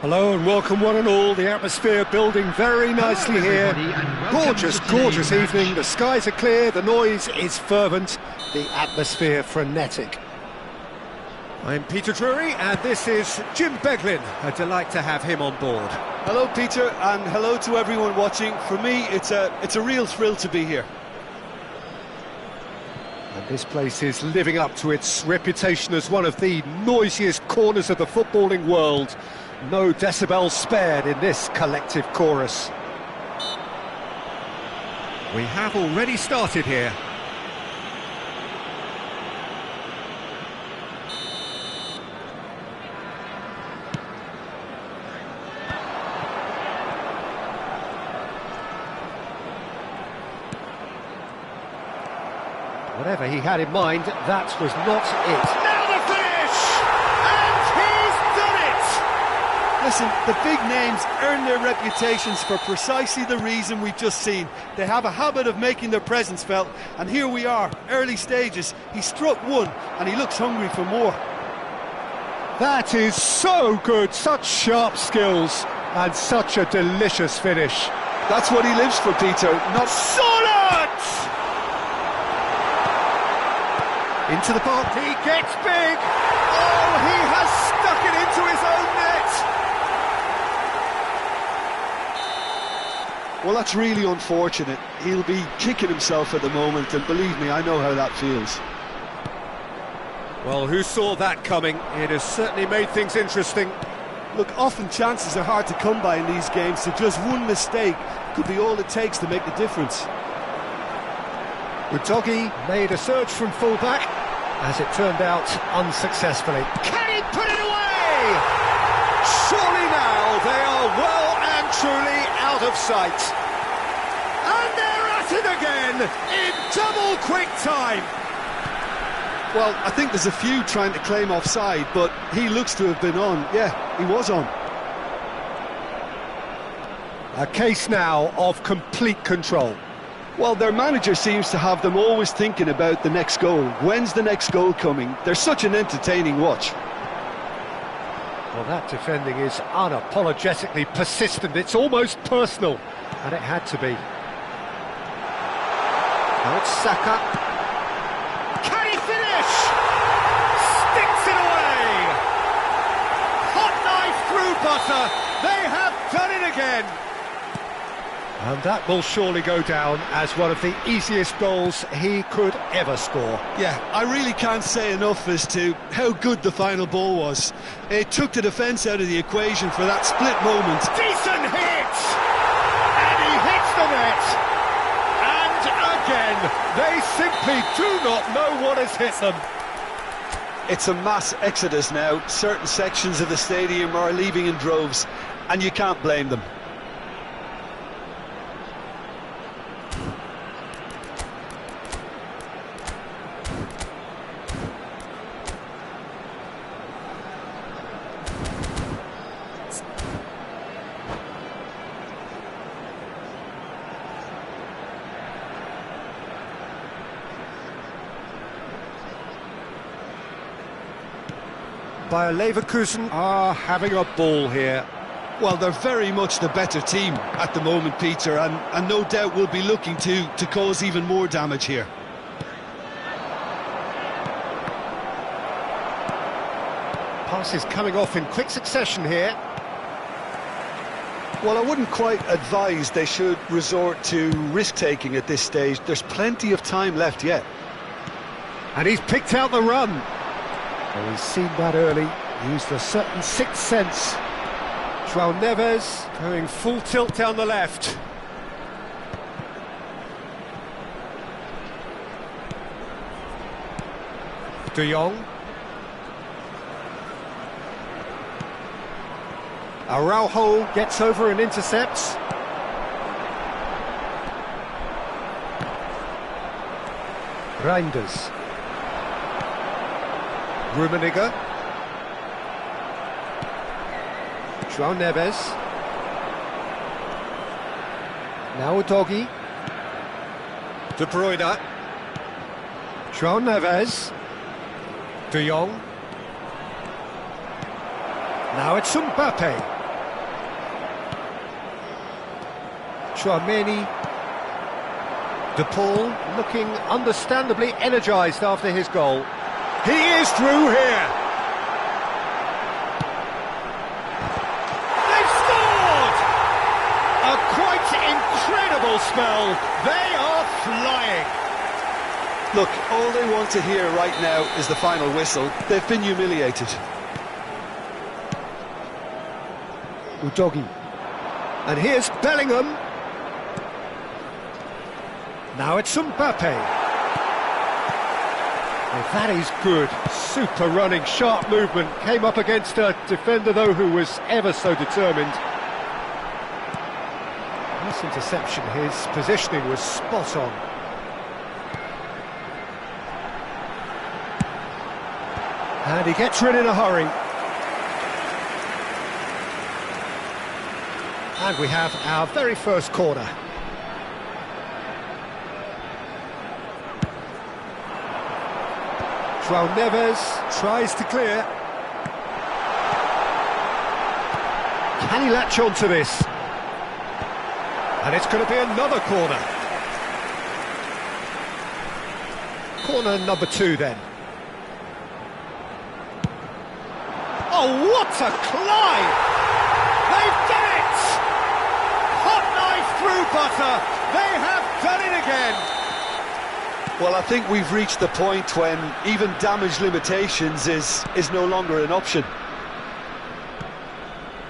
Hello and welcome one and all. The atmosphere building very nicely here. Gorgeous, gorgeous evening. The skies are clear, the noise is fervent, the atmosphere frenetic. I'm Peter Drury and this is Jim Beglin. A delight to have him on board. Hello Peter, and hello to everyone watching. For me, it's a real thrill to be here. And this place is living up to its reputation as one of the noisiest corners of the footballing world. No decibels spared in this collective chorus. We have already started here. Whatever he had in mind, that was not it. Now the finish! And he's done it! Listen, the big names earn their reputations for precisely the reason we've just seen. They have a habit of making their presence felt, and here we are, early stages. He struck one, and he looks hungry for more. That is so good, such sharp skills, and such a delicious finish. That's what he lives for, Peter, not... Solid! Into the box, he gets big! Oh, he has stuck it into his own net! Well, that's really unfortunate. He'll be kicking himself at the moment, and believe me, I know how that feels. Well, who saw that coming? It has certainly made things interesting. Look, often chances are hard to come by in these games, so just one mistake could be all it takes to make the difference. Udogie made a surge from full-back, as it turned out, unsuccessfully. Can he put it away? Surely now they are well and truly out of sight. And they're at it again, in double quick time. Well, I think there's a few trying to claim offside, but he looks to have been on. Yeah, he was on. A case now of complete control. Well, their manager seems to have them always thinking about the next goal. When's the next goal coming? They're such an entertaining watch. Well, that defending is unapologetically persistent. It's almost personal, and it had to be. Now it's Saka. Can he finish? Sticks it away! Hot knife through butter. They have done it again. And that will surely go down as one of the easiest goals he could ever score. Yeah, I really can't say enough as to how good the final ball was. It took the defence out of the equation for that split moment. Decent hit! And he hits the net! And again, they simply do not know what has hit them. It's a mass exodus now. Certain sections of the stadium are leaving in droves, and you can't blame them. Bayer Leverkusen are having a ball here. Well, they're very much the better team at the moment, Peter, and no doubt will be looking to cause even more damage here. Passes coming off in quick succession here. Well, I wouldn't quite advise they should resort to risk-taking at this stage. There's plenty of time left yet. And he's picked out the run. Well, he's seen that early, used a certain sixth sense. João Neves going full tilt down the left. De Jong. Araujo gets over and intercepts. Reinders. Rummenigge. João Neves. Now Udogie. De Bruyne. João Neves. De Jong. Now it's Mbappe. Tchouaméni. De Paul looking understandably energised after his goal. He is through here. They've scored! A quite incredible spell. They are flying. Look, all they want to hear right now is the final whistle. They've been humiliated. Udogi. And here's Bellingham. Now it's Mbappe. Well, that is good. Super running, sharp movement. Came up against a defender, though, who was ever so determined. Nice interception. His positioning was spot on. And he gets rid in a hurry. And we have our very first corner. João Neves tries to clear. Can he latch on to this? And it's going to be another corner. Corner number 2 then. Oh, what a climb! They've done it! Hot knife through butter. They have done it again. Well, I think we've reached the point when even damage limitations is no longer an option.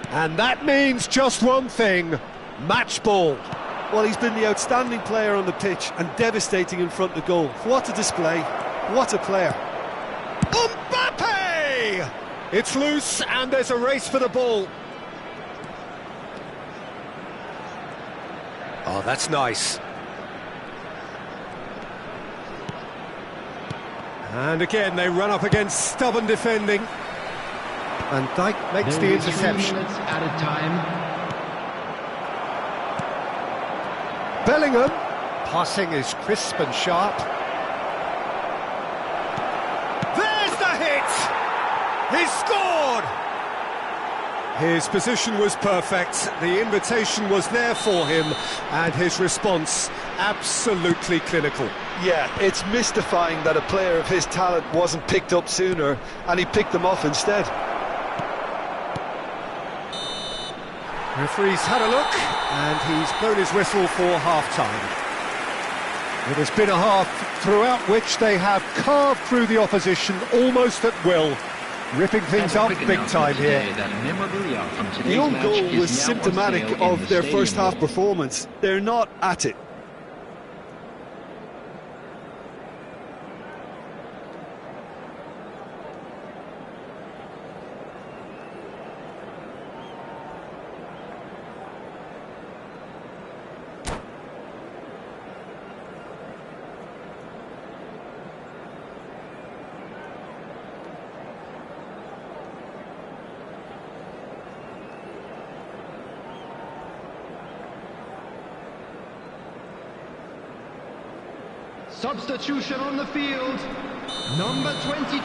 And that means just one thing, match ball. Well, he's been the outstanding player on the pitch and devastating in front of goal. What a display, what a player. Mbappe! It's loose and there's a race for the ball. Oh, that's nice. And again, they run up against stubborn defending. And Dijk makes the interception. 3 minutes at a time. Bellingham. Passing is crisp and sharp. There's the hit! He's scored! His position was perfect. The invitation was there for him. And his response, absolutely clinical. Yeah, it's mystifying that a player of his talent wasn't picked up sooner, and he picked them off instead. Referee's had a look, and he's blown his whistle for half-time. It has been a half throughout which they have carved through the opposition almost at will, ripping things up big time here. The own goal was symptomatic of their first half performance. They're not at it. Substitution on the field. Number 22.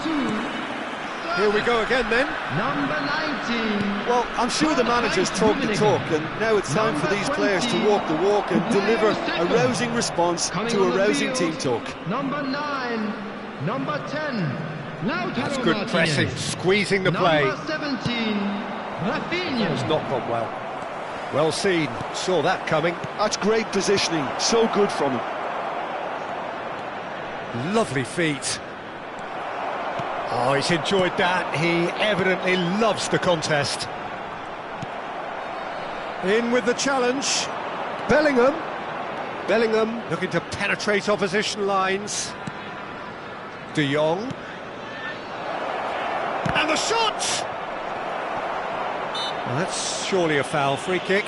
Here we go again then. Number 19. Well, I'm sure the managers talk the talk, and now it's time for these players to walk the walk and deliver a rousing response to a rousing team talk. Number 9. Number 10. That's good pressing, squeezing the play. Number 17. Rafinha. It's not gone well. Well seen, saw that coming. That's great positioning, so good from him. Lovely feet. Oh, he's enjoyed that. He evidently loves the contest. In with the challenge. Bellingham. Bellingham looking to penetrate opposition lines. De Jong. And the shot! Well, that's surely a foul. Free kick.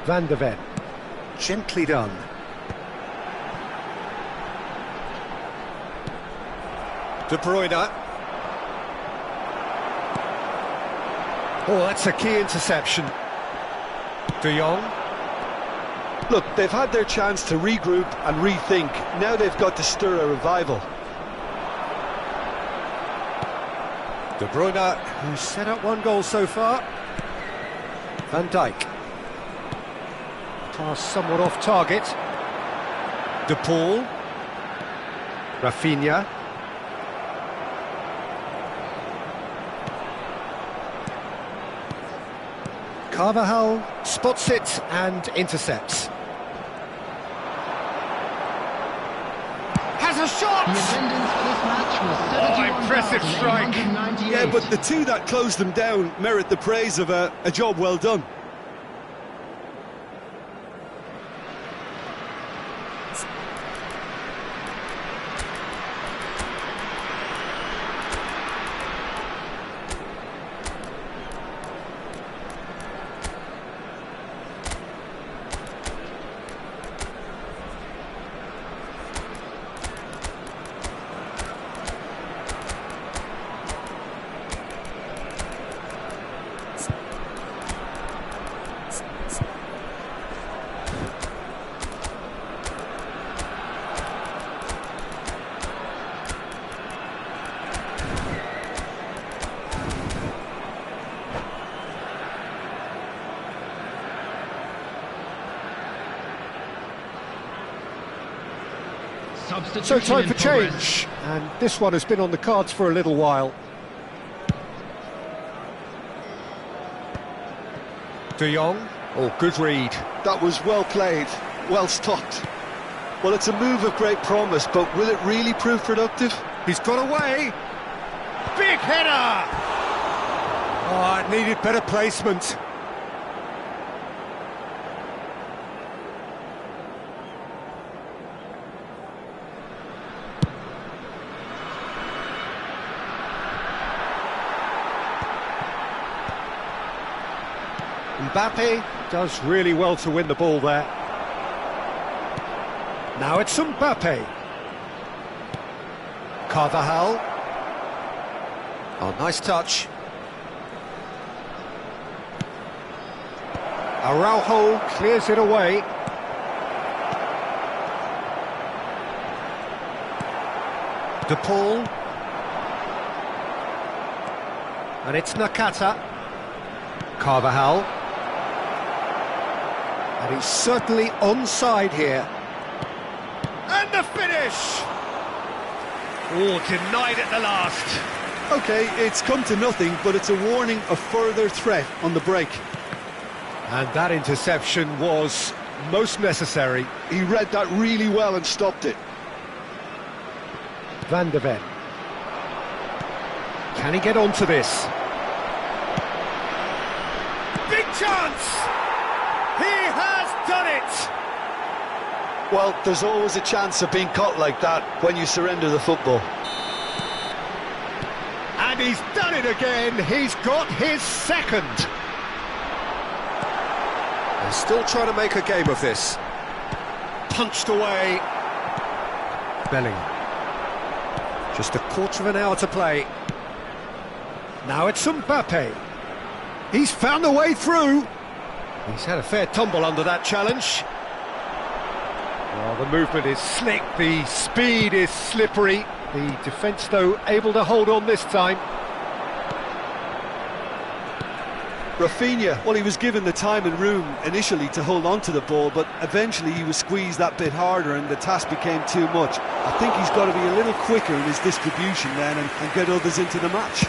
Van de Ven, gently done. De Bruyne. Oh, that's a key interception. De Jong. Look, they've had their chance to regroup and rethink. Now they've got to stir a revival. De Bruyne, who's set up one goal so far. Van Dijk. Pass somewhat off target. De Paul. Rafinha. Carvajal spots it and intercepts. Has a shot! The attendance for this match was impressive strike. 71,898. Yeah, but the two that closed them down merit the praise of a job well done. So time in for progress. change, and this one has been on the cards for a little while. De Jong, oh, good read. That was well played, well stopped. Well, it's a move of great promise, but will it really prove productive? He's got away. Big header! Oh, it needed better placement. Mbappe does really well to win the ball there. Now it's Mbappe. Carvajal. Oh, nice touch. Araujo clears it away. De Paul. And it's Nakata. Carvajal. And he's certainly onside here. And the finish! Oh, denied at the last. OK, it's come to nothing, but it's a warning of further threat on the break. And that interception was most necessary. He read that really well and stopped it. Van de Ven. Can he get onto this? Big chance! He has done it! Well, there's always a chance of being caught like that when you surrender the football. And he's done it again. He's got his second. They're still trying to make a game of this. Punched away. Bellingham. Just a quarter of an hour to play. Now it's Mbappe. He's found a way through. He's had a fair tumble under that challenge. Well, the movement is slick, the speed is slippery. The defence, though, able to hold on this time. Rafinha, well, he was given the time and room initially to hold on to the ball, but eventually he was squeezed that bit harder and the task became too much. I think he's got to be a little quicker in his distribution then and get others into the match.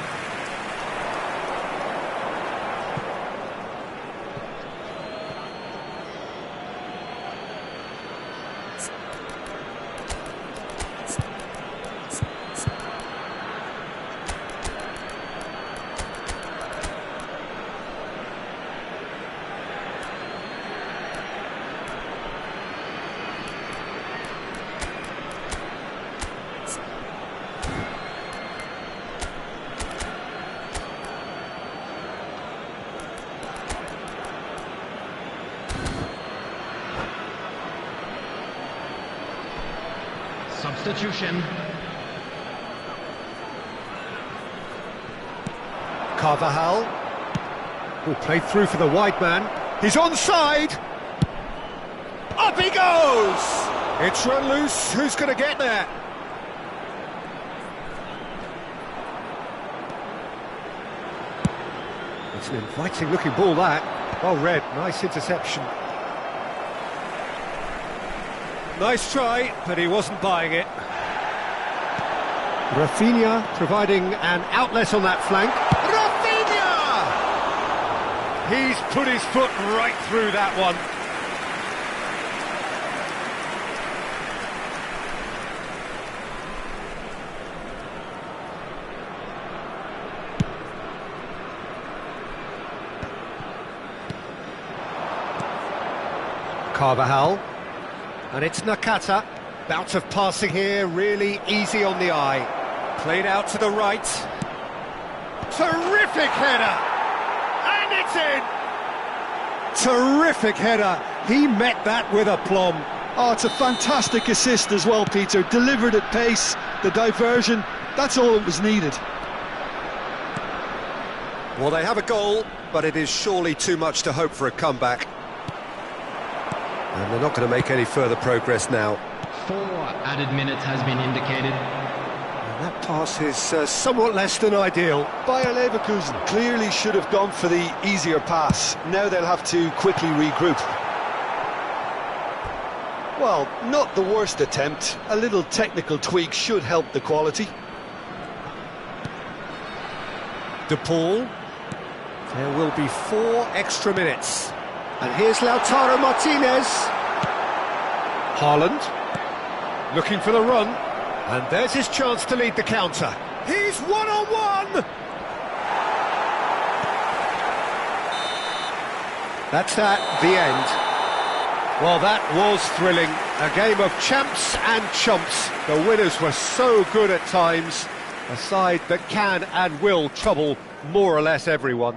Substitution. Carvajal. Oh, played through for the wide man. He's onside. Up he goes. It's run loose. Who's going to get there? It's an inviting looking ball, that. Well read, nice interception. Nice try, but he wasn't buying it. Rafinha providing an outlet on that flank. Rafinha! He's put his foot right through that one. Carvajal, and it's Nakata. Bout of passing here, really easy on the eye. Played out to the right. Terrific header! And it's in! Terrific header. He met that with aplomb. Oh, it's a fantastic assist as well, Peter. Delivered at pace, the diversion, that's all that was needed. Well, they have a goal, but it is surely too much to hope for a comeback. And they're not going to make any further progress now. 4 added minutes has been indicated. And that pass is somewhat less than ideal. Bayer Leverkusen clearly should have gone for the easier pass. Now they'll have to quickly regroup. Well, not the worst attempt. A little technical tweak should help the quality. De Paul. There will be 4 extra minutes. And here's Lautaro Martinez. Haaland. Looking for the run. And there's his chance to lead the counter. He's one-on-one! That's that, the end. Well, that was thrilling. A game of champs and chumps. The winners were so good at times. A side that can and will trouble more or less everyone.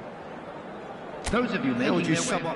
Those of you making their way...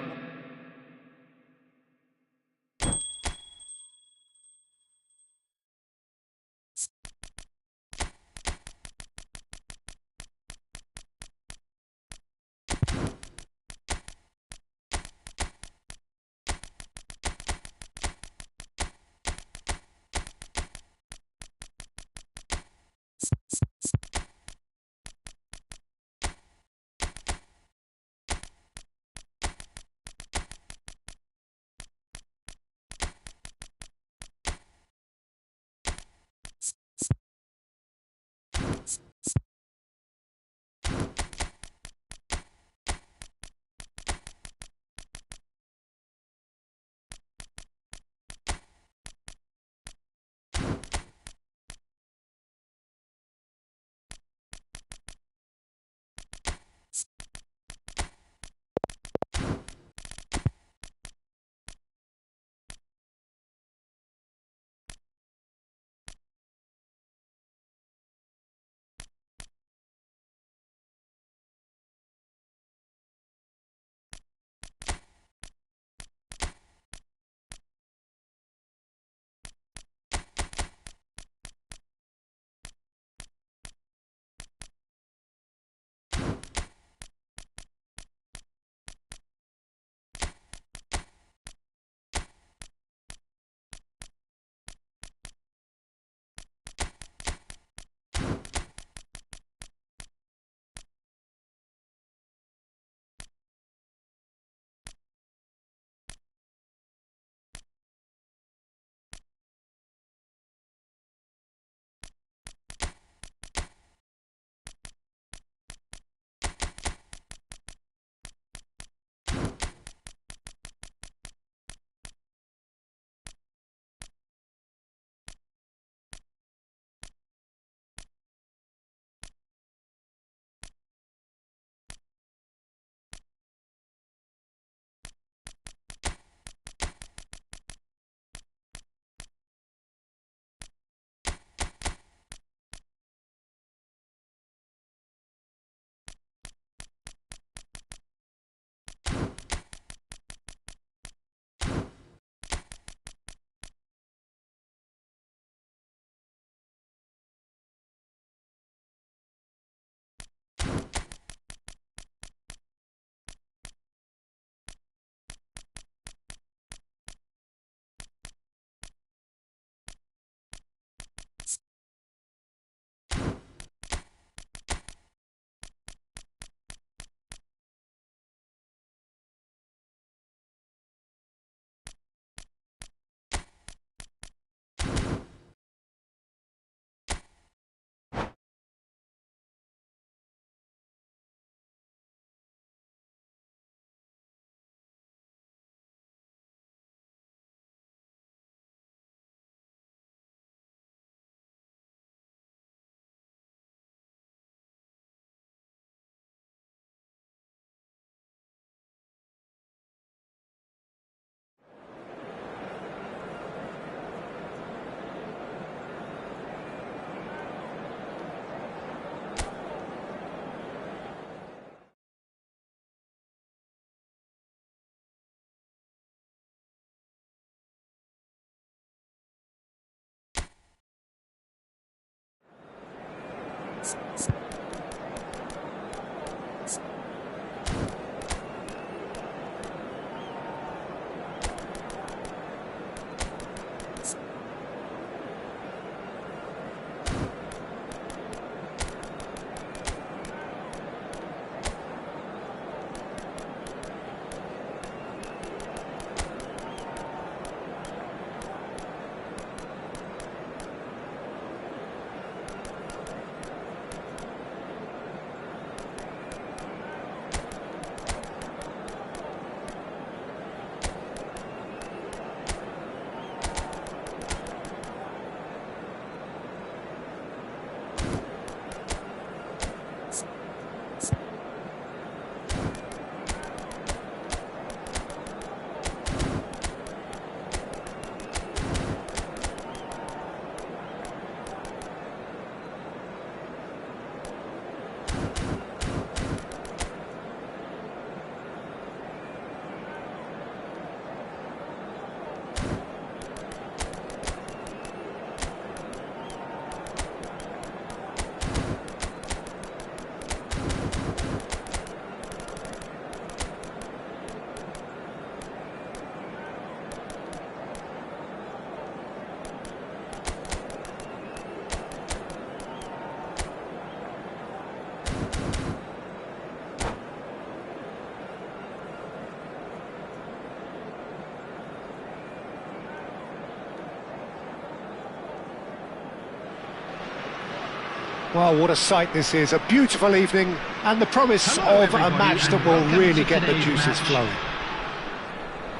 Well, what a sight this is, a beautiful evening, and the promise Hello, of a everybody, match that and will welcome really to get the today's juices match. flowing.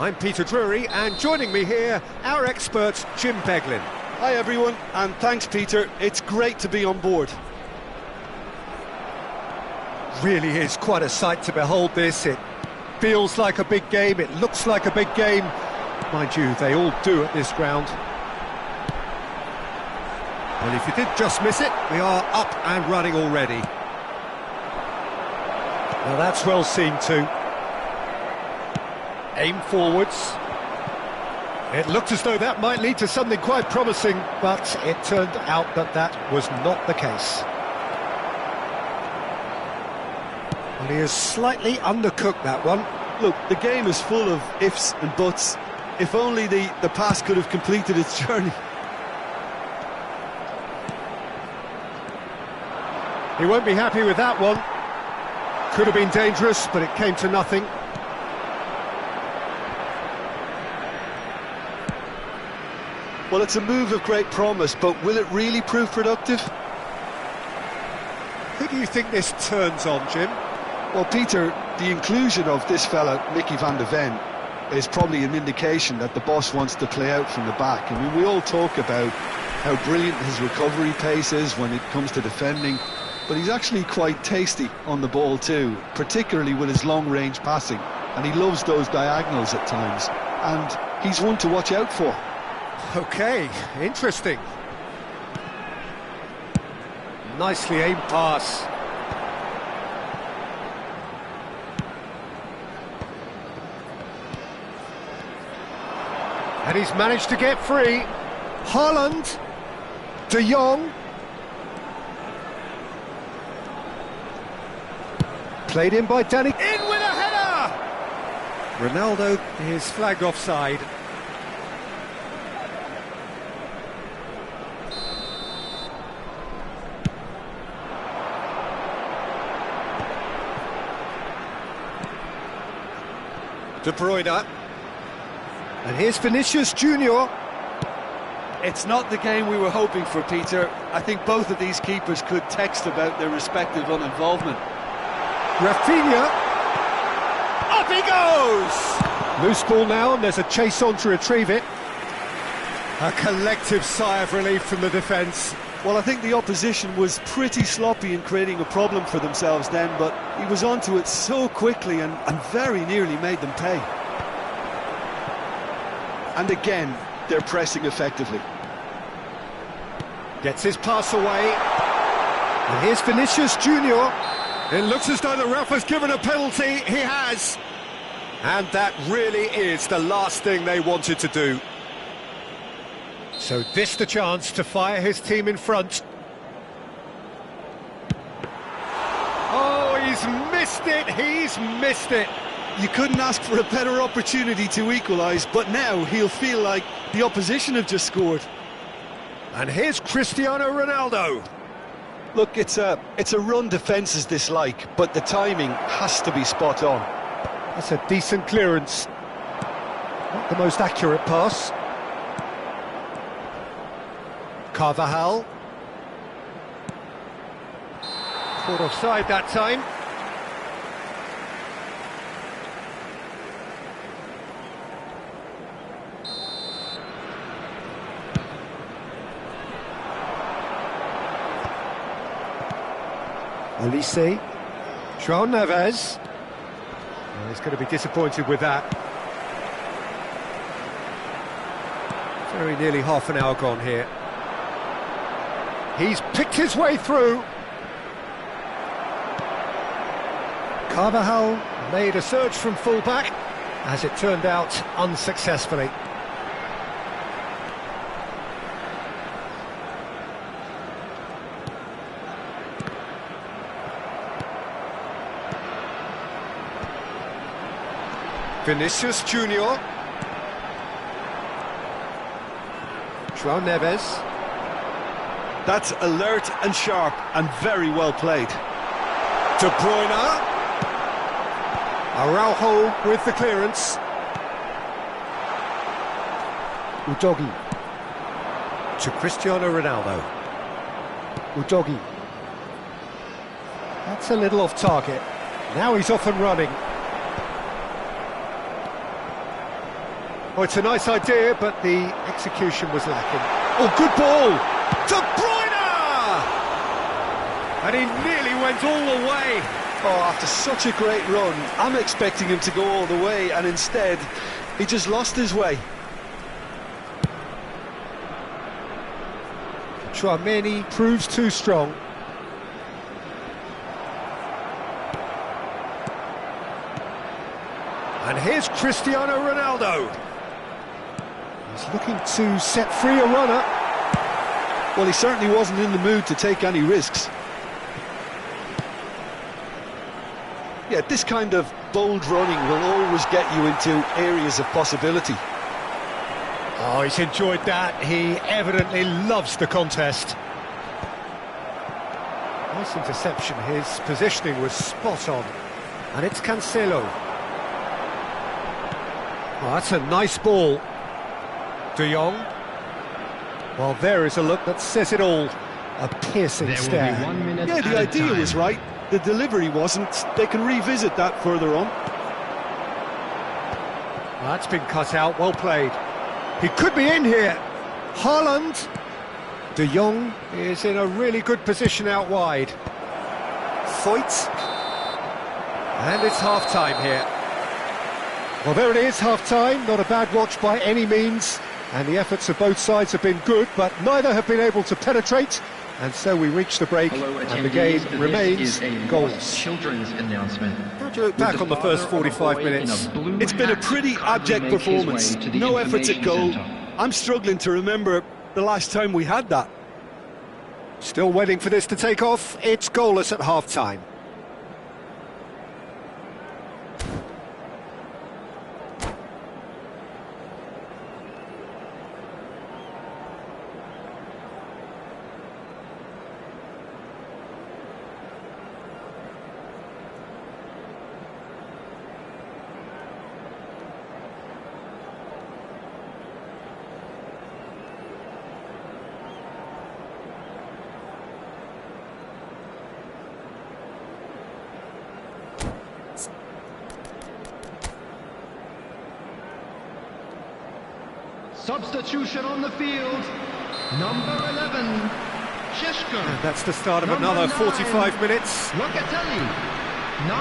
I'm Peter Drury, and joining me here, our expert, Jim Beglin. Hi everyone, and thanks Peter, it's great to be on board. Really is quite a sight to behold this. It feels like a big game, it looks like a big game. Mind you, they all do at this ground. Well, if you did just miss it, we are up and running already. Now that's well seen too. Aim forwards. It looked as though that might lead to something quite promising, But it turned out that that was not the case. well, he has slightly undercooked that one. Look, the game is full of ifs and buts. If only the pass could have completed its journey. He won't be happy with that one. Could have been dangerous, but it came to nothing. Well, it's a move of great promise, but will it really prove productive? Who do you think this turns on, Jim? Well, Peter, the inclusion of this fella, Mickey van de Ven, is probably an indication that the boss wants to play out from the back. I mean, we all talk about how brilliant his recovery pace is when it comes to defending, but he's actually quite tasty on the ball too, particularly with his long-range passing, and he loves those diagonals at times, and he's one to watch out for. Okay, interesting. Nicely aimed pass. And he's managed to get free. Haaland, De Jong. Played in by Danny. In with a header! Ronaldo is flagged offside. De Bruyne. And here's Vinicius Junior. It's not the game we were hoping for, Peter. I think both of these keepers could text about their respective uninvolvement. Rafinha. Up he goes! Loose ball now, and there's a chase on to retrieve it. A collective sigh of relief from the defence. Well, I think the opposition was pretty sloppy in creating a problem for themselves then, but he was onto it so quickly and very nearly made them pay. And again, they're pressing effectively. Gets his pass away. And here's Vinicius Junior. It looks as though the ref has given a penalty. He has. And that really is the last thing they wanted to do. So this the chance to fire his team in front. Oh, he's missed it, he's missed it. You couldn't ask for a better opportunity to equalise, but now he'll feel like the opposition have just scored. And here's Cristiano Ronaldo. Look, it's a run defence's dislike, but the timing has to be spot on. That's a decent clearance. Not the most accurate pass. Carvajal. Caught offside that time. Olise. João Neves. Well, he's going to be disappointed with that. Very nearly half an hour gone here. He's picked his way through. Carvajal made a surge from full-back, as it turned out, unsuccessfully. Vinicius Junior. João Neves. That's alert and sharp and very well played. De Bruyne. Araujo with the clearance. Udogi. To Cristiano Ronaldo. Udogi. That's a little off target. Now he's off and running. Oh, it's a nice idea, but the execution was lacking. Oh, good ball! De Bruyne! And he nearly went all the way. Oh, after such a great run, I'm expecting him to go all the way, and instead, he just lost his way. Tchouaméni proves too strong. And here's Cristiano Ronaldo. He's looking to set free a runner. Well, he certainly wasn't in the mood to take any risks. Yeah, this kind of bold running will always get you into areas of possibility. Oh, he's enjoyed that. He evidently loves the contest. Nice interception. His positioning was spot on. And it's Cancelo. Oh, that's a nice ball. De Jong. Well, there is a look that says it all. A piercing stare. Will be 1 minute Yeah, the at a idea time. was right. The delivery wasn't. They can revisit that further on. Well, that's been cut out. Well played. He could be in here. Haaland. De Jong is in a really good position out wide. Foyt. And it's half-time here. Well, there it is, half-time. Not a bad watch by any means. And the efforts of both sides have been good, but neither have been able to penetrate. And so we reach the break, Hello, and the game attendees. remains This is a goalless. children's announcement. How do you look back on the first 45 minutes? It's been a pretty abject performance. No efforts at goal. I'm struggling to remember the last time we had that. Still waiting for this to take off. It's goalless at half-time. Substitution on the field. Number 11, Šeško. That's the start of Number another 9, 45 minutes. Locatelli.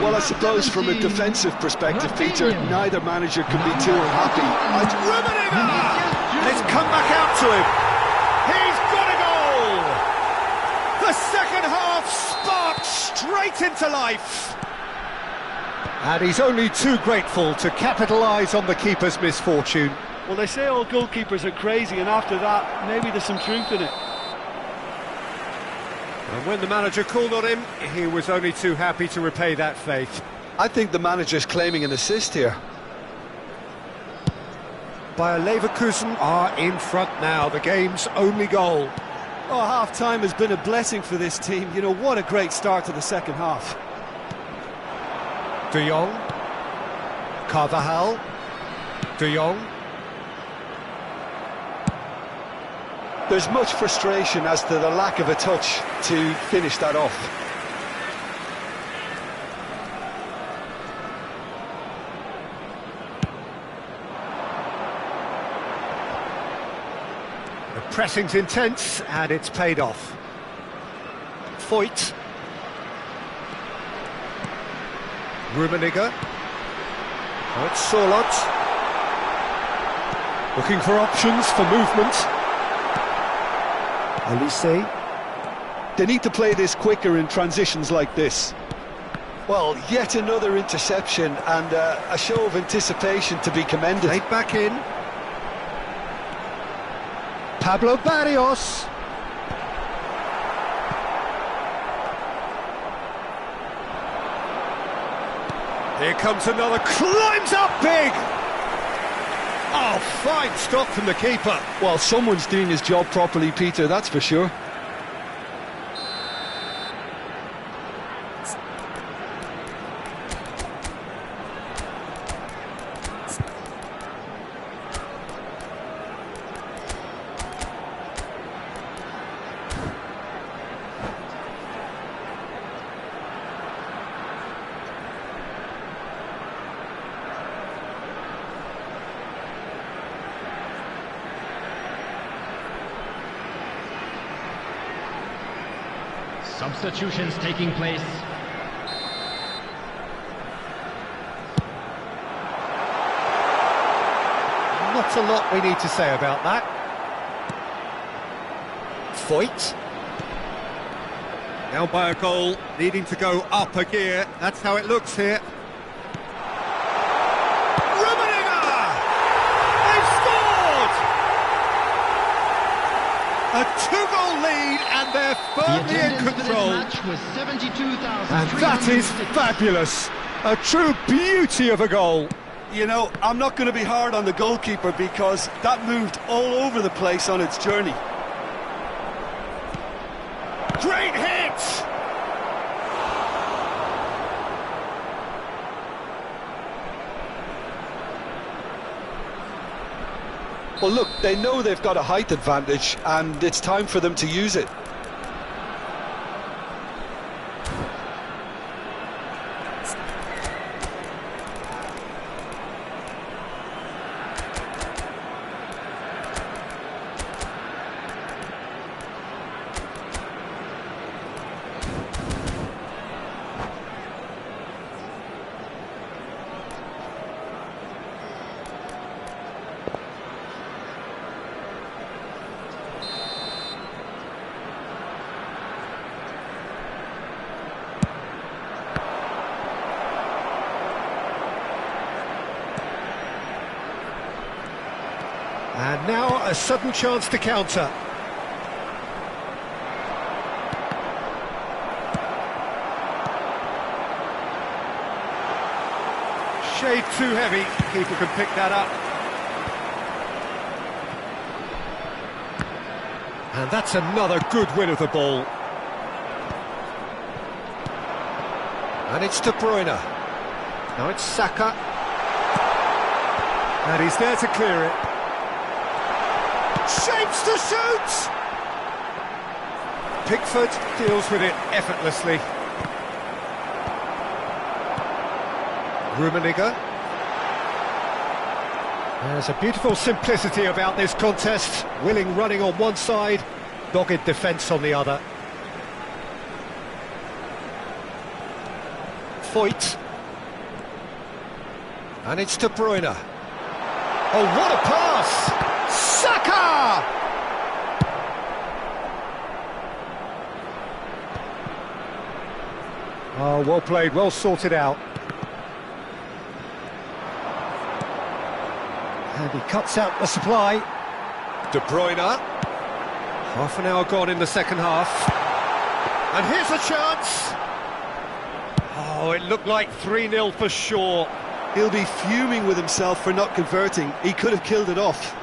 Well, I suppose from a 17, defensive perspective, Peter, Rafinha. neither manager can be too unhappy. It's Rummenigge! Vinicius It's Junior. come back out to him. He's got a goal! The second half sparked straight into life. And he's only too grateful to capitalise on the keeper's misfortune. Well, they say all goalkeepers are crazy, and after that, maybe there's some truth in it. And when the manager called on him, he was only too happy to repay that faith. I think the manager's claiming an assist here. Bayer Leverkusen are in front now, the game's only goal. Oh, half-time has been a blessing for this team. You know, what a great start to the second half. De Jong. Carvajal. De Jong. There's much frustration as to the lack of a touch to finish that off. The pressing's intense, and it's paid off. Foyt. Rummenigge. Oh, it's Sorloth. Looking for options for movement. Olise. They need to play this quicker in transitions like this. Well, yet another interception and a show of anticipation to be commended. Played back in. Pablo Barrios. Here comes another, climbs up big! Oh, fine stop from the keeper. Well, someone's doing his job properly, Peter, that's for sure. Substitutions taking place. Not a lot we need to say about that. Foyt. Now by a goal, needing to go up a gear. That's how it looks here. Rummenigge! They've scored! A two-goal lead and they're The firmly in attendance for this control. match was 72,300. And that is fabulous. A true beauty of a goal. You know, I'm not going to be hard on the goalkeeper because that moved all over the place on its journey. Great hit! Well, look, they know they've got a height advantage and it's time for them to use it. And now a sudden chance to counter. Shade too heavy, keeper can pick that up. And that's another good win of the ball. And it's De Bruyne. Now it's Saka. And he's there to clear it. Shapes to shoot! Pickford deals with it effortlessly. Rummenigge. There's a beautiful simplicity about this contest. Willing running on one side, dogged defence on the other. Foyt. And it's De Bruyne. Oh, what a pass! Saka! Oh, well played, well sorted out. And he cuts out the supply. De Bruyne. Half an hour gone in the second half. And here's a chance. Oh, it looked like 3-0 for sure. He'll be fuming with himself for not converting. He could have killed it off.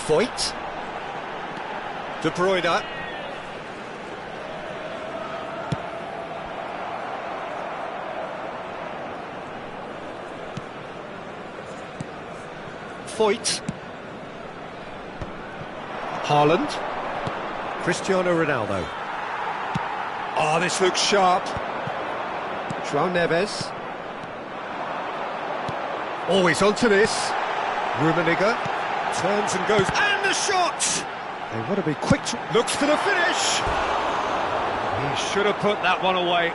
Foyt. De Bruyne. Foyt. Haaland. Cristiano Ronaldo. Oh, this looks sharp. João Neves. Always onto this. Rummenigge. Turns and goes, and the shot! They want to be quick to... Looks to the finish! He should have put that one away.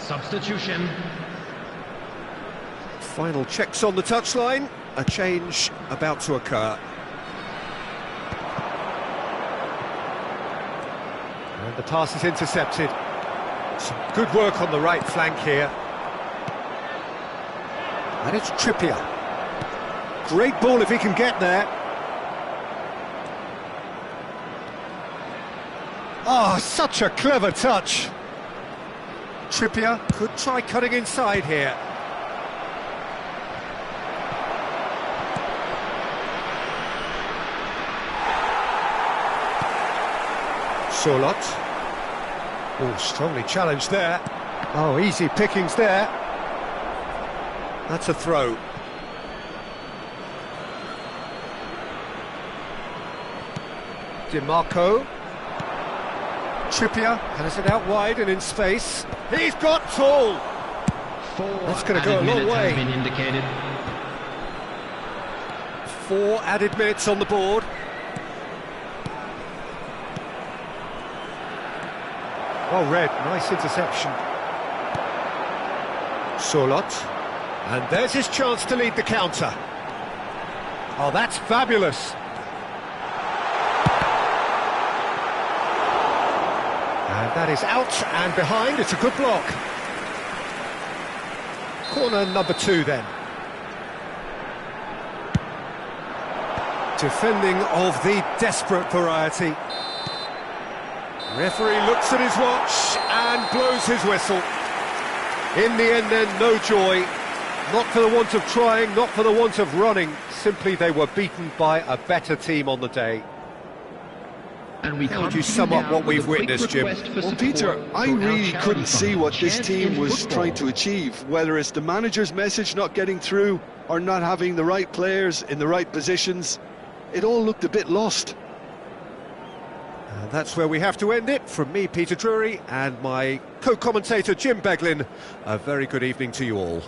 Substitution. Final checks on the touchline. A change about to occur. And the pass is intercepted. Some good work on the right flank here. And it's Trippier. Great ball if he can get there. Oh, such a clever touch. Trippier could try cutting inside here. Sorloth. Oh, strongly challenged there. Oh, easy pickings there. That's a throw. DiMarco. Trippier has it out wide and in space. He's got tall. That's going to go a long way. Been indicated. 4 added minutes on the board. Well read, nice interception. Sorloth. And there's his chance to lead the counter. Oh, that's fabulous. And that is out and behind. It's a good block. Corner number 2 then. Defending of the desperate variety. Referee looks at his watch and blows his whistle. In the end then, no joy. Not for the want of trying, not for the want of running. Simply they were beaten by a better team on the day. And we How would you sum up what we've witnessed, Jim? Well, Peter, I really couldn't see what this team was trying to achieve, whether it's the manager's message not getting through or not having the right players in the right positions. It all looked a bit lost. And that's where we have to end it. From me, Peter Drury, and my co-commentator, Jim Beglin, a very good evening to you all.